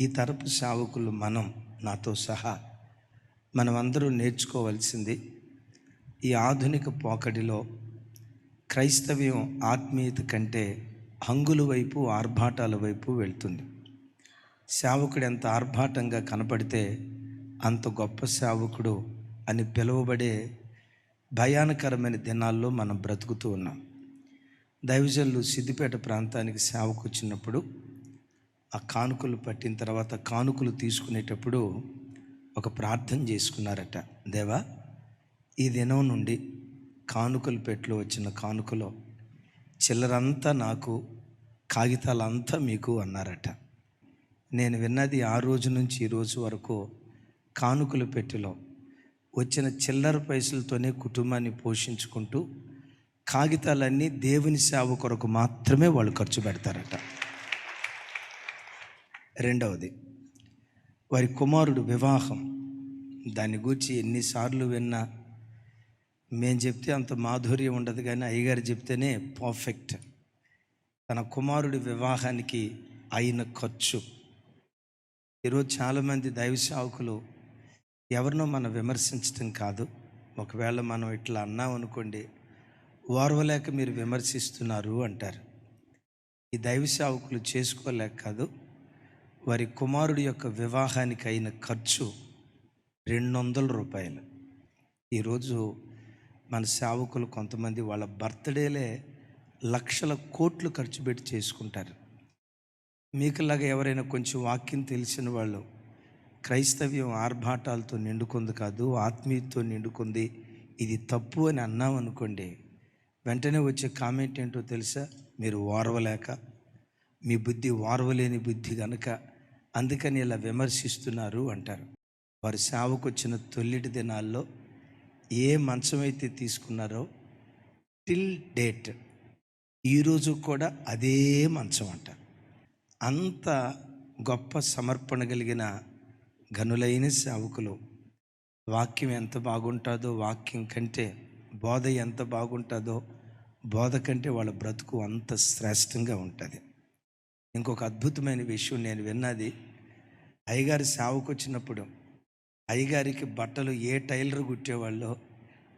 ఈ తరపు సేవకులు నాతో సహా మనమందరూ నేర్చుకోవాల్సింది, ఈ ఆధునిక పోకడిలో క్రైస్తవ్యం ఆత్మీయత కంటే హంగుల వైపు, ఆర్భాటాల వైపు వెళ్తుంది. సేవకుడు ఎంత ఆర్భాటంగా కనపడితే అంత గొప్ప సేవకుడు అని పిలువబడే భయానకరమైన దినాల్లో మనం బ్రతుకుతూ ఉన్నాం. దైవజనులు సిద్దిపేట ప్రాంతానికి సేవకు వచ్చినప్పుడు ఆ కానుకలు పట్టిన తర్వాత కానుకలు తీసుకునేటప్పుడు ఒక ప్రార్థన చేసుకున్నారట. దేవా, ఈ దినం నుండి కానుకలు పెట్టులో వచ్చిన కానుకలో చిల్లరంతా నాకు, కాగితాలంతా మీకు అన్నారట. నేను విన్నది ఆ రోజు నుంచి ఈ రోజు వరకు కానుకలు పెట్టెలో వచ్చిన చిల్లర పైసలతోనే కుటుంబాన్ని పోషించుకుంటూ కాగితాలన్నీ దేవుని సేవ కొరకు మాత్రమే వాళ్ళు ఖర్చు పెడతారట. రెండవది, వారి కుమారుడు వివాహం. దాన్ని గూర్చి ఎన్నిసార్లు విన్నా మేము చెప్తే అంత మాధుర్యం ఉండదు, కానీ అయ్యగారు చెప్తేనే పర్ఫెక్ట్. తన కుమారుడి వివాహానికి అయిన ఖర్చు. ఈరోజు చాలామంది దైవ సేవకులు ఎవరినో మనం విమర్శించటం కాదు, ఒకవేళ మనం ఇట్లా అన్నాం అనుకోండి, ఓర్వలేక మీరు విమర్శిస్తున్నారు అంటారు. ఈ దైవ సేవకులు చేసుకోలేక కాదు, వారి కుమారుడి యొక్క వివాహానికి అయిన ఖర్చు 200 రూపాయలు. ఈరోజు మన సేవకులు కొంతమంది వాళ్ళ బర్త్డేలే లక్షల కోట్లు ఖర్చు పెట్టి చేసుకుంటారు. మీకులాగా ఎవరైనా కొంచెం వాక్యం తెలిసిన వాళ్ళు, క్రైస్తవ్యం ఆర్భాటాలతో నిండుకుంది కాదు, ఆత్మీయతతో నిండుకుంది, ఇది తప్పు అని అన్నామనుకోండి, వెంటనే వచ్చే కామెంట్ ఏంటో తెలుసా? మీరు ఓర్వలేక, మీ బుద్ధి ఓర్వలేని బుద్ధి కనుక అందుకని ఇలా విమర్శిస్తున్నారు అంటారు. వారి సేవకు వచ్చిన తొలిటి దినాల్లో ఏ మంచం అయితే తీసుకున్నారో టిల్ డేట్ ఈరోజు కూడా అదే మంచం అంట. అంత గొప్ప సమర్పణ కలిగిన ఘనులైన సేవకులు. వాక్యం ఎంత బాగుంటుందో, వాక్యం కంటే బోధ ఎంత బాగుంటుందో, బోధ కంటే వాళ్ళ బ్రతుకు అంత శ్రేష్టంగా ఉంటుంది. ఇంకొక అద్భుతమైన విషయం నేను విన్నది, అయ్యగారి సేవకు వచ్చినప్పుడు అయ్యగారికి బట్టలు ఏ టైలర్ కుట్టేవాళ్ళో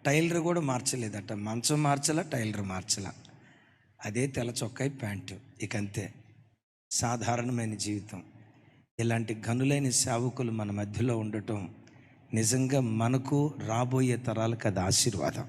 టైలర్ కూడా మార్చలేదట. మంచం మార్చలా, టైలర్ మార్చలా, అదే తెల్ల చొక్కాయి ప్యాంటు, ఇకంతే. సాధారణమైన జీవితం. ఇలాంటి ఘనులైన సేవకులు మన మధ్యలో ఉండటం నిజంగా మనకు, రాబోయే తరాలకు అది ఆశీర్వాదం.